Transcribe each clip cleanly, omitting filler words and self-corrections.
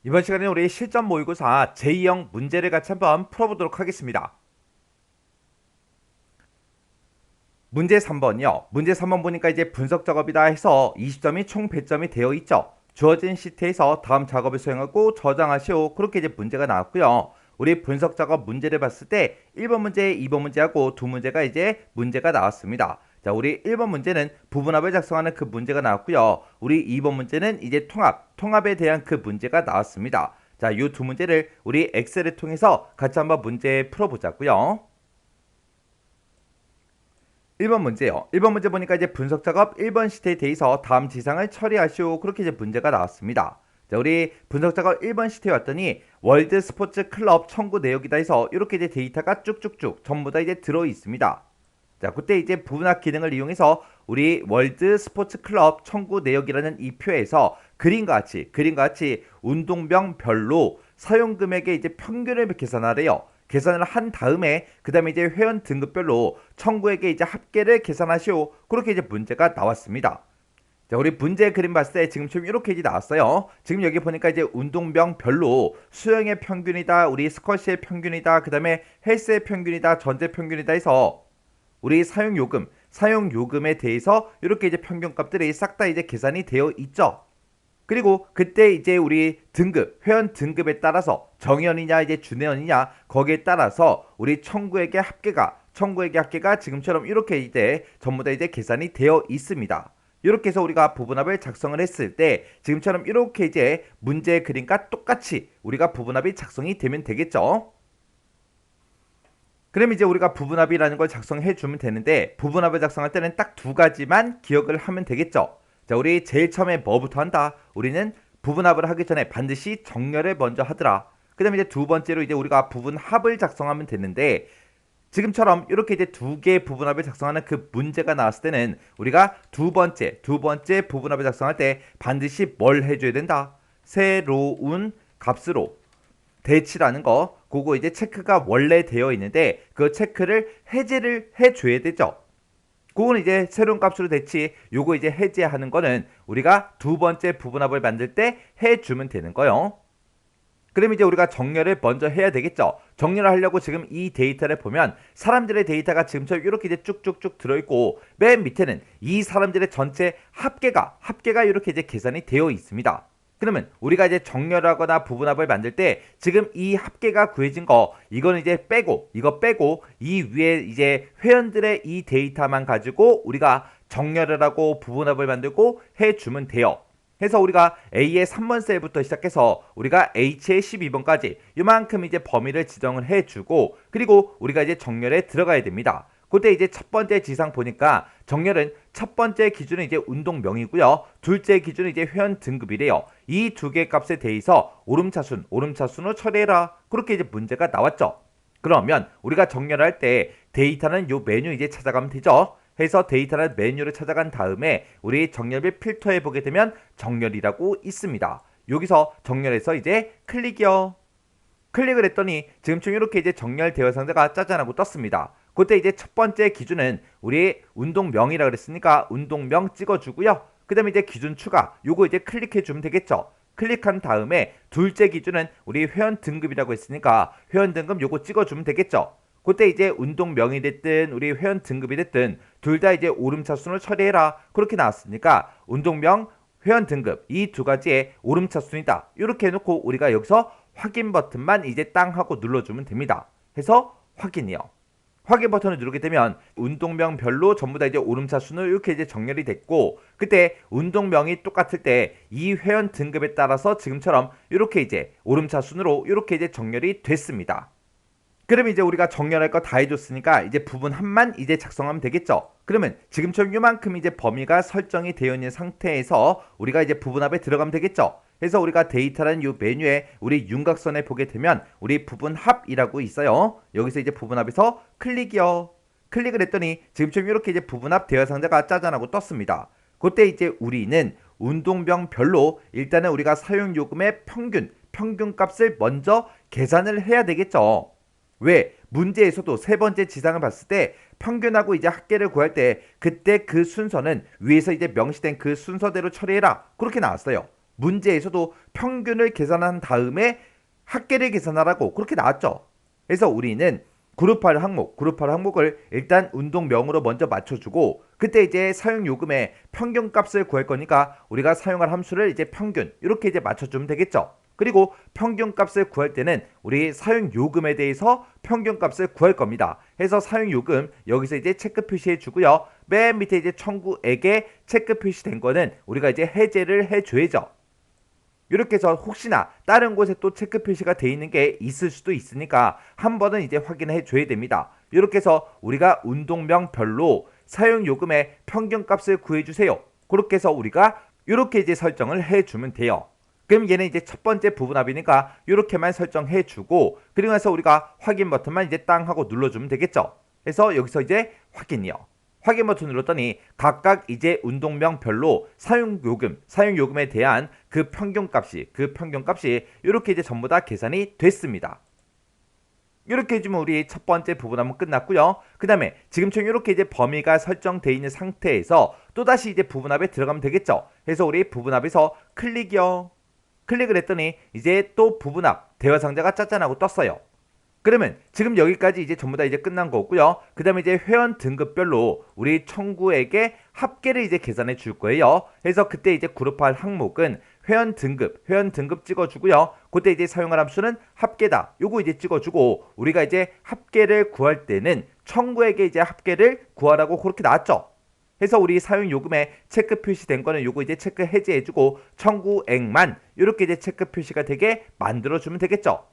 이번 시간에 우리 실전 모의고사 제2형 문제를 같이 한번 풀어보도록 하겠습니다. 문제 3번이요. 문제 3번 보니까 이제 분석 작업이다 해서 20점이 총 100점이 되어 있죠. 주어진 시트에서 다음 작업을 수행하고 저장하시오. 그렇게 이제 문제가 나왔고요. 우리 분석 작업 문제를 봤을 때 1번 문제, 2번 문제하고 두 문제가 이제 문제가 나왔습니다. 자, 우리 1번 문제는 부분합을 작성하는 그 문제가 나왔고요. 우리 2번 문제는 이제 통합에 대한 그 문제가 나왔습니다. 자, 이 두 문제를 우리 엑셀을 통해서 같이 한번 문제 풀어보자고요. 1번 문제요. 1번 문제 보니까 이제 분석 작업 1번 시트에 대해서 다음 지상을 처리하시오. 그렇게 이제 문제가 나왔습니다. 자, 우리 분석 작업 1번 시트에 왔더니 월드 스포츠 클럽 청구 내역이다 해서 이렇게 이제 데이터가 쭉쭉쭉 전부 다 이제 들어 있습니다. 자, 그때 이제 부분합 기능을 이용해서 우리 월드 스포츠 클럽 청구 내역이라는 이 표에서 그림과 같이 운동병별로 사용 금액의 이제 평균을 계산하래요. 계산을 한 다음에 그 다음에 이제 회원 등급별로 청구액의 이제 합계를 계산하시오. 그렇게 이제 문제가 나왔습니다. 자, 우리 문제 그림 봤을 때 지금 이렇게 이제 나왔어요. 지금 여기 보니까 이제 운동병별로 수영의 평균이다, 우리 스쿼시의 평균이다, 그 다음에 헬스의 평균이다, 전제 평균이다 해서 우리 사용 요금에 대해서 이렇게 이제 평균값들이 싹 다 이제 계산이 되어 있죠. 그리고 그때 이제 우리 회원 등급에 따라서 정회원이냐 이제 준회원이냐 거기에 따라서 우리 청구액의 합계가 지금처럼 이렇게 이제 전부 다 이제 계산이 되어 있습니다. 이렇게 해서 우리가 부분합을 작성을 했을 때 지금처럼 이렇게 이제 문제 그림과 똑같이 우리가 부분합이 작성이 되면 되겠죠. 그럼 이제 우리가 부분합이라는 걸 작성해 주면 되는데 부분합을 작성할 때는 딱 두 가지만 기억을 하면 되겠죠. 자, 우리 제일 처음에 뭐부터 한다? 우리는 부분합을 하기 전에 반드시 정렬을 먼저 하더라. 그 다음에 이제 두 번째로 이제 우리가 부분합을 작성하면 되는데 지금처럼 이렇게 이제 두 개의 부분합을 작성하는 그 문제가 나왔을 때는 우리가 두 번째 부분합을 작성할 때 반드시 뭘 해줘야 된다? 새로운 값으로 대치라는 거, 그거 이제 체크가 원래 되어 있는데 그 체크를 해제를 해줘야 되죠. 그거는 이제 새로운 값으로 대치, 요거 이제 해제하는 거는 우리가 두 번째 부분합을 만들 때 해주면 되는 거요. 그럼 이제 우리가 정렬을 먼저 해야 되겠죠. 정렬을 하려고 지금 이 데이터를 보면 사람들의 데이터가 지금처럼 이렇게 이제 쭉쭉쭉 들어있고 맨 밑에는 이 사람들의 전체 합계가 이렇게 이제 계산이 되어 있습니다. 그러면 우리가 이제 정렬하거나 부분합을 만들 때 지금 이 합계가 구해진 거 이거는 이제 이거 빼고 이 위에 이제 회원들의 이 데이터만 가지고 우리가 정렬을 하고 부분합을 만들고 해주면 돼요. 해서 우리가 A의 3번 셀부터 시작해서 우리가 H의 12번까지 이만큼 이제 범위를 지정을 해주고 그리고 우리가 이제 정렬에 들어가야 됩니다. 그때 이제 첫 번째 지상 보니까 정렬은 첫 번째 기준은 이제 운동명이고요. 둘째 기준은 이제 회원 등급이래요. 이 두 개 값에 대해서 오름차순으로 처리해라. 그렇게 이제 문제가 나왔죠. 그러면 우리가 정렬할 때 데이터는 요 메뉴 이제 찾아가면 되죠. 해서 데이터는 메뉴를 찾아간 다음에 우리 정렬을 필터해 보게 되면 정렬이라고 있습니다. 여기서 정렬해서 이제 클릭이요. 클릭을 했더니 지금쯤 이렇게 이제 정렬되어 상자가 짜잔하고 떴습니다. 그때 이제 첫 번째 기준은 우리 운동명이라 그랬으니까 운동명 찍어주고요. 그 다음에 이제 기준 추가 요거 이제 클릭해 주면 되겠죠. 클릭한 다음에 둘째 기준은 우리 회원 등급이라고 했으니까 회원 등급 요거 찍어주면 되겠죠. 그때 이제 운동명이 됐든 우리 회원 등급이 됐든 둘 다 이제 오름차순을 처리해라. 그렇게 나왔으니까 운동명, 회원 등급 이 두 가지의 오름차순이다. 이렇게 해놓고 우리가 여기서 확인 버튼만 이제 땅 하고 눌러주면 됩니다. 해서 확인이요. 확인 버튼을 누르게 되면 운동명별로 전부 다 이제 오름차순으로 이렇게 이제 정렬이 됐고 그때 운동명이 똑같을 때 이 회원 등급에 따라서 지금처럼 이렇게 이제 오름차순으로 이렇게 이제 정렬이 됐습니다. 그러면 이제 우리가 정렬할 거 다 해줬으니까 이제 부분합만 이제 작성하면 되겠죠. 그러면 지금처럼 이만큼 이제 범위가 설정이 되어 있는 상태에서 우리가 이제 부분합에 들어가면 되겠죠. 그래서 우리가 데이터라는 이 메뉴에 우리 윤곽선에 보게 되면 우리 부분합이라고 있어요. 여기서 이제 부분합에서 클릭이요. 클릭을 했더니 지금처럼 이렇게 이제 부분합 대여 상자가 짜잔하고 떴습니다. 그때 이제 우리는 운동병별로 일단은 우리가 사용요금의 평균값을 먼저 계산을 해야 되겠죠. 왜? 문제에서도 세 번째 지상을 봤을 때 평균하고 이제 합계를 구할 때 그때 그 순서는 위에서 이제 명시된 그 순서대로 처리해라. 그렇게 나왔어요. 문제에서도 평균을 계산한 다음에 합계를 계산하라고 그렇게 나왔죠. 그래서 우리는 그룹할 항목을 일단 운동명으로 먼저 맞춰주고 그때 이제 사용요금의 평균값을 구할 거니까 우리가 사용할 함수를 이제 평균 이렇게 이제 맞춰주면 되겠죠. 그리고 평균값을 구할 때는 우리 사용요금에 대해서 평균값을 구할 겁니다. 해서 사용요금 여기서 이제 체크 표시해 주고요. 맨 밑에 이제 청구액에 체크 표시된 거는 우리가 이제 해제를 해줘야죠. 이렇게 해서 혹시나 다른 곳에 또 체크 표시가 돼 있는 게 있을 수도 있으니까 한 번은 이제 확인해 줘야 됩니다. 이렇게 해서 우리가 운동명별로 사용요금의 평균값을 구해주세요. 그렇게 해서 우리가 이렇게 이제 설정을 해주면 돼요. 그럼 얘는 이제 첫 번째 부분합이니까 이렇게만 설정해 주고 그리고 나서 우리가 확인 버튼만 이제 땅 하고 눌러주면 되겠죠. 그래서 여기서 이제 확인이요. 확인 버튼 눌렀더니 각각 이제 운동명별로 사용요금에 대한 그 평균값이 이렇게 이제 전부 다 계산이 됐습니다. 이렇게 해주면 우리 첫 번째 부분합은 끝났고요. 그 다음에 지금처럼 이렇게 이제 범위가 설정되어 있는 상태에서 또다시 이제 부분합에 들어가면 되겠죠. 그래서 우리 부분합에서 클릭을 했더니 이제 또 부분합 대화 상자가 짜잔하고 떴어요. 그러면 지금 여기까지 이제 전부 다 이제 끝난 거고요. 그 다음에 이제 회원 등급별로 우리 청구액의 합계를 이제 계산해 줄 거예요. 그래서 그때 이제 그룹할 항목은 회원 등급 찍어주고요. 그때 이제 사용할 함수는 합계다. 요거 이제 찍어주고 우리가 이제 합계를 구할 때는 청구액의 이제 합계를 구하라고 그렇게 나왔죠. 해서 우리 사용 요금에 체크 표시된 거는 요거 이제 체크 해제해주고 청구액만 이렇게 이제 체크 표시가 되게 만들어주면 되겠죠.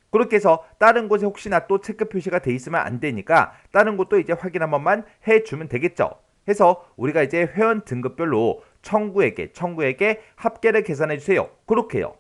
그렇게 해서 다른 곳에 혹시나 또 체크 표시가 돼 있으면 안 되니까 다른 곳도 이제 확인 한 번만 해주면 되겠죠. 해서 우리가 이제 회원 등급별로 청구액에 합계를 계산해 주세요. 그렇게요.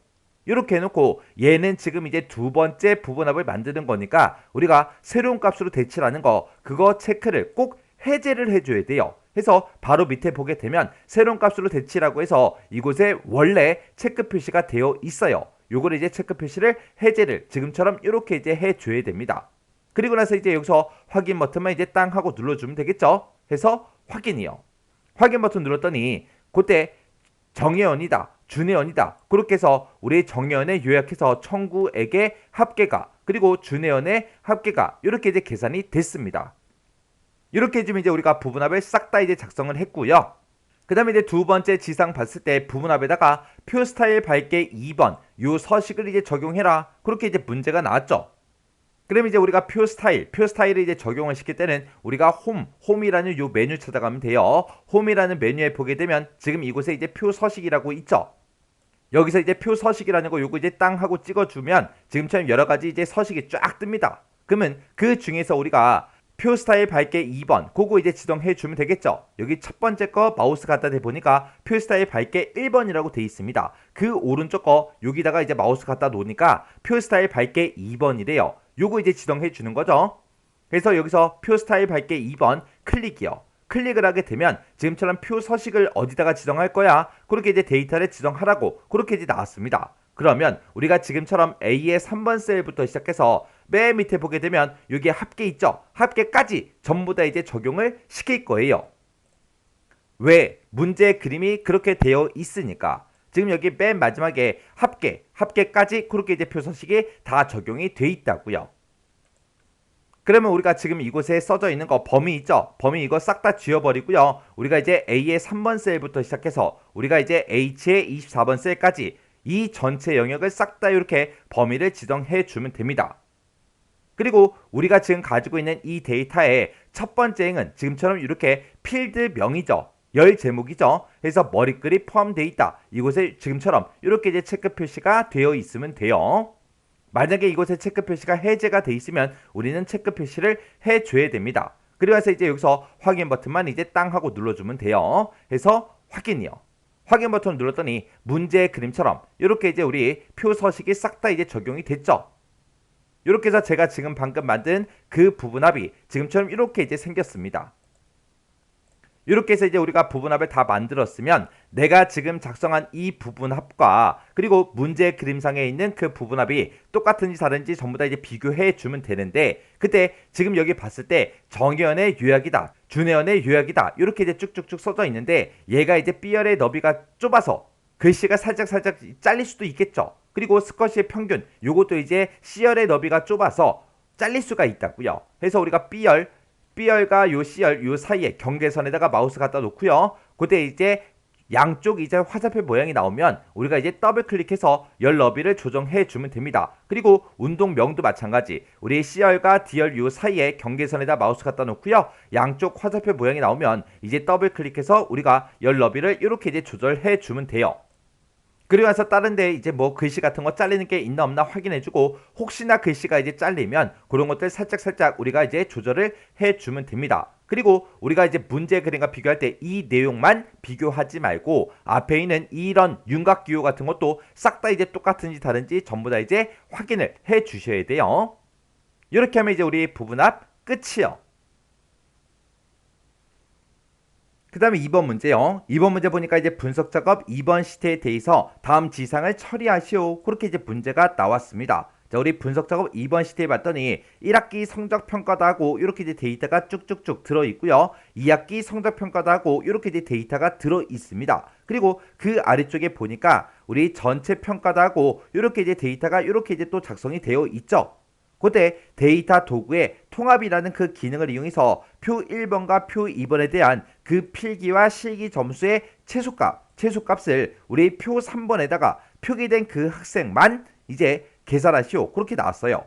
이렇게 해놓고 얘는 지금 이제 두 번째 부분합을 만드는 거니까 우리가 새로운 값으로 대치라는 거 그거 체크를 꼭 해제를 해줘야 돼요. 해서 바로 밑에 보게 되면 새로운 값으로 대치라고 해서 이곳에 원래 체크 표시가 되어 있어요. 요걸 이제 체크 표시를 해제를 지금처럼 이렇게 이제 해줘야 됩니다. 그리고 나서 이제 여기서 확인 버튼만 이제 땅 하고 눌러주면 되겠죠. 해서 확인이요. 확인 버튼 눌렀더니 그때 정혜원이다, 준혜원이다. 그렇게 해서 우리 정혜원에 요약해서 청구액의 합계가 그리고 준혜원의 합계가 이렇게 이제 계산이 됐습니다. 이렇게 해주면 이제 우리가 부분합을 싹 다 이제 작성을 했고요. 그 다음에 이제 두 번째 지상 봤을 때 부분합에다가 표 스타일 밝게 2번 요 서식을 이제 적용해라. 그렇게 이제 문제가 나왔죠. 그럼 이제 우리가 표 스타일을 이제 적용을 시킬 때는 우리가 홈이라는 요 메뉴 찾아가면 돼요. 홈이라는 메뉴에 보게 되면 지금 이곳에 이제 표 서식이라고 있죠. 여기서 이제 표 서식이라는 거 요거 이제 땅 하고 찍어주면 지금처럼 여러 가지 이제 서식이 쫙 뜹니다. 그러면 그 중에서 우리가 표 스타일 밝게 2번 그거 이제 지정해 주면 되겠죠. 여기 첫 번째 거 마우스 갖다 대보니까 표 스타일 밝게 1번이라고 돼 있습니다. 그 오른쪽 거 여기다가 이제 마우스 갖다 놓으니까 표 스타일 밝게 2번이래요. 요거 이제 지정해 주는 거죠. 그래서 여기서 표 스타일 밝게 2번 클릭이요. 클릭을 하게 되면 지금처럼 표 서식을 어디다가 지정할 거야? 그렇게 이제 데이터를 지정하라고 그렇게 이제 나왔습니다. 그러면 우리가 지금처럼 A의 3번 셀부터 시작해서 맨 밑에 보게 되면 여기 합계 있죠? 합계까지 전부 다 이제 적용을 시킬 거예요. 왜? 문제 그림이 그렇게 되어 있으니까. 지금 여기 맨 마지막에 합계까지 그렇게 이제 표서식이 다 적용이 돼 있다고요. 그러면 우리가 지금 이곳에 써져 있는 거 범위 있죠? 범위 이거 싹 다 지워버리고요. 우리가 이제 A의 3번 셀부터 시작해서 우리가 이제 H의 24번 셀까지 이 전체 영역을 싹 다 이렇게 범위를 지정해 주면 됩니다. 그리고 우리가 지금 가지고 있는 이 데이터의 첫 번째 행은 지금처럼 이렇게 필드명이죠. 열 제목이죠. 그래서 머리글이 포함되어 있다. 이곳에 지금처럼 이렇게 이제 체크 표시가 되어 있으면 돼요. 만약에 이곳에 체크 표시가 해제가 돼 있으면 우리는 체크 표시를 해줘야 됩니다. 그래서 이제 여기서 확인 버튼만 이제 땅 하고 눌러주면 돼요. 해서 확인이요. 확인 버튼 눌렀더니 문제 그림처럼 이렇게 이제 우리 표 서식이 싹 다 이제 적용이 됐죠. 이렇게 해서 제가 지금 방금 만든 그 부분합이 지금처럼 이렇게 이제 생겼습니다. 이렇게 해서 이제 우리가 부분합을 다 만들었으면 내가 지금 작성한 이 부분합과 그리고 문제 그림상에 있는 그 부분합이 똑같은지 다른지 전부 다 이제 비교해 주면 되는데 그때 지금 여기 봤을 때 정혜연의 요약이다, 준혜연의 요약이다 이렇게 이제 쭉쭉쭉 써져 있는데 얘가 이제 B열의 너비가 좁아서 글씨가 살짝 잘릴 수도 있겠죠. 그리고 스쿼시의 평균, 요것도 이제 C열의 너비가 좁아서 잘릴 수가 있다고요. 그래서 우리가 B열과 요 C열 요 사이에 경계선에다가 마우스 갖다 놓고요. 그때 이제 양쪽 이제 화살표 모양이 나오면 우리가 이제 더블 클릭해서 열 너비를 조정해 주면 됩니다. 그리고 운동명도 마찬가지. 우리 C열과 D열 요 사이에 경계선에다 마우스 갖다 놓고요. 양쪽 화살표 모양이 나오면 이제 더블 클릭해서 우리가 열 너비를 이렇게 이제 조절해 주면 돼요. 그리고 나서 다른데 이제 뭐 글씨 같은 거 잘리는 게 있나 없나 확인해주고, 혹시나 글씨가 이제 잘리면 그런 것들 살짝 우리가 이제 조절을 해주면 됩니다. 그리고 우리가 이제 문제 그림과 비교할 때 이 내용만 비교하지 말고 앞에 있는 이런 윤곽기호 같은 것도 싹 다 이제 똑같은지 다른지 전부 다 이제 확인을 해 주셔야 돼요. 이렇게 하면 이제 우리 부분합 끝이요. 그 다음에 2번 문제요. 2번 문제 보니까 이제 분석 작업 2번 시트에 대해서 다음 지상을 처리하시오. 그렇게 이제 문제가 나왔습니다. 자, 우리 분석 작업 2번 시트에 봤더니 1학기 성적 평가도 하고 이렇게 이제 데이터가 쭉쭉쭉 들어 있고요. 2학기 성적 평가도 하고 이렇게 이제 데이터가 들어 있습니다. 그리고 그 아래쪽에 보니까 우리 전체 평가도 하고 이렇게 이제 데이터가 이렇게 이제 또 작성이 되어 있죠. 그때 데이터 도구의 통합이라는 그 기능을 이용해서 표 1번과 표 2번에 대한 그 필기와 실기 점수의 최소값을 우리 표 3번에다가 표기된 그 학생만 이제 계산하시오. 그렇게 나왔어요.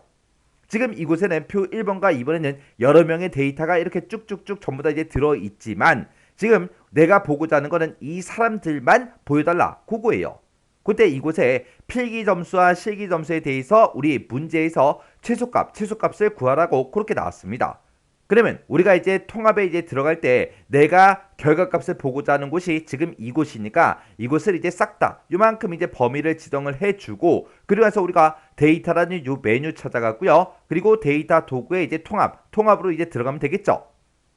지금 이곳에는 표 1번과 2번에는 여러 명의 데이터가 이렇게 쭉쭉쭉 전부 다 이제 들어있지만 지금 내가 보고자 하는 거는 이 사람들만 보여달라. 그거예요. 그때 이곳에 필기 점수와 실기 점수에 대해서 우리 문제에서 최소값을 구하라고 그렇게 나왔습니다. 그러면 우리가 이제 통합에 이제 들어갈 때 내가 결과값을 보고자 하는 곳이 지금 이곳이니까 이곳을 이제 싹 다 요만큼 이제 범위를 지정을 해주고, 그리고 나서 우리가 데이터라는 요 메뉴 찾아가고요. 그리고 데이터 도구에 이제 통합으로 이제 들어가면 되겠죠.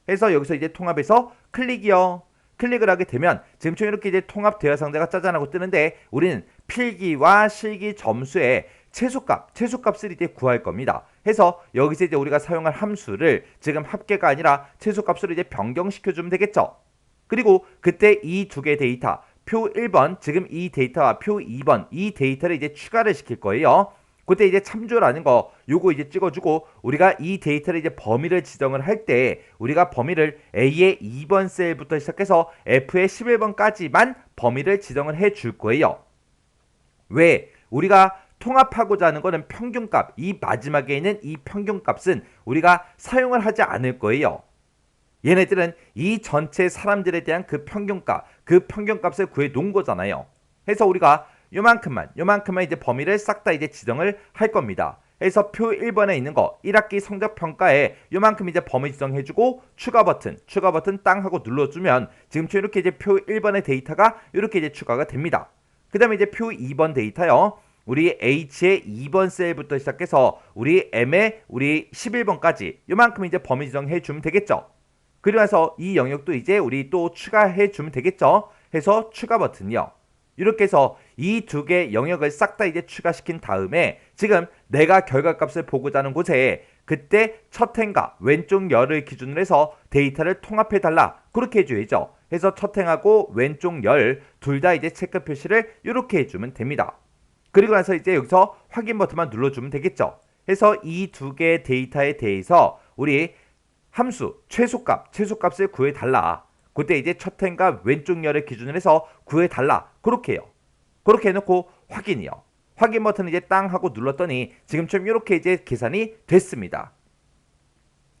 그래서 여기서 이제 통합에서 클릭이요. 클릭을 하게 되면 지금처럼 이렇게 이제 통합 대화 상자가 짜잔하고 뜨는데 우리는 필기와 실기 점수의 최소값을 이제 구할 겁니다. 해서 여기서 이제 우리가 사용할 함수를 지금 합계가 아니라 최소값으로 이제 변경시켜 주면 되겠죠. 그리고 그때 이 두 개 데이터, 표 1번 지금 이 데이터와 표 2번 이 데이터를 이제 추가를 시킬 거예요. 그때 이제 참조라는 거 요거 이제 찍어주고, 우리가 이 데이터를 이제 범위를 지정을 할 때 우리가 범위를 A의 2번 셀부터 시작해서 F의 11번까지만 범위를 지정을 해 줄 거예요. 왜? 우리가 통합하고자 하는 거는 평균값, 이 마지막에 있는 이 평균값은 우리가 사용을 하지 않을 거예요. 얘네들은 이 전체 사람들에 대한 그 평균값을 구해 놓은 거잖아요. 해서 우리가 요만큼만 이제 범위를 싹 다 이제 지정을 할 겁니다. 그래서 표 1번에 있는 거 1학기 성적 평가에 요만큼 이제 범위 지정해주고 추가 버튼 땅 하고 눌러주면 지금처럼 이렇게 이제 표 1번의 데이터가 이렇게 이제 추가가 됩니다. 그 다음에 이제 표 2번 데이터요. 우리 H의 2번 셀부터 시작해서 우리 M의 우리 11번까지 요만큼 이제 범위 지정해 주면 되겠죠. 그리고 나서 이 영역도 이제 우리 또 추가해 주면 되겠죠. 해서 추가 버튼이요. 이렇게 해서 이 두 개 영역을 싹 다 이제 추가시킨 다음에 지금 내가 결과값을 보고자 하는 곳에 그때 첫 행과 왼쪽 열을 기준으로 해서 데이터를 통합해 달라. 그렇게 해줘야죠. 해서 첫 행하고 왼쪽 열 둘 다 이제 체크 표시를 이렇게 해주면 됩니다. 그리고 나서 이제 여기서 확인 버튼만 눌러주면 되겠죠. 해서 이 두 개의 데이터에 대해서 우리 함수 최소값을 구해달라. 그때 이제 첫 행과 왼쪽 열을 기준으로 해서 구해달라. 그렇게 해요. 그렇게 해놓고 확인이요. 확인 버튼을 이제 땅 하고 눌렀더니 지금처럼 이렇게 이제 계산이 됐습니다.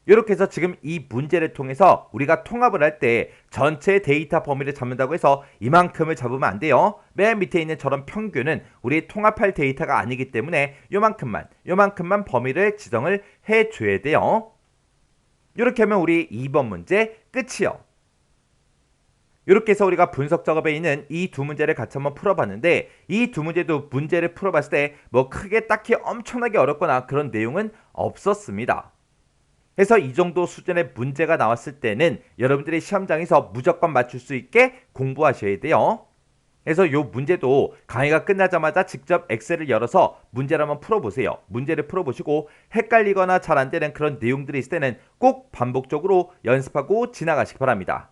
이렇게 해서 지금 이 문제를 통해서 우리가 통합을 할 때 전체 데이터 범위를 잡는다고 해서 이만큼을 잡으면 안 돼요. 맨 밑에 있는 저런 평균은 우리 통합할 데이터가 아니기 때문에 요만큼만 범위를 지정을 해줘야 돼요. 이렇게 하면 우리 2번 문제 끝이요. 이렇게 해서 우리가 분석 작업에 있는 이 두 문제를 같이 한번 풀어봤는데, 이 두 문제도 문제를 풀어봤을 때 뭐 크게 딱히 엄청나게 어렵거나 그런 내용은 없었습니다. 그래서 이 정도 수준의 문제가 나왔을 때는 여러분들이 시험장에서 무조건 맞출 수 있게 공부하셔야 돼요. 그래서 이 문제도 강의가 끝나자마자 직접 엑셀을 열어서 문제를 한번 풀어보세요. 문제를 풀어보시고 헷갈리거나 잘 안 되는 그런 내용들이 있을 때는 꼭 반복적으로 연습하고 지나가시기 바랍니다.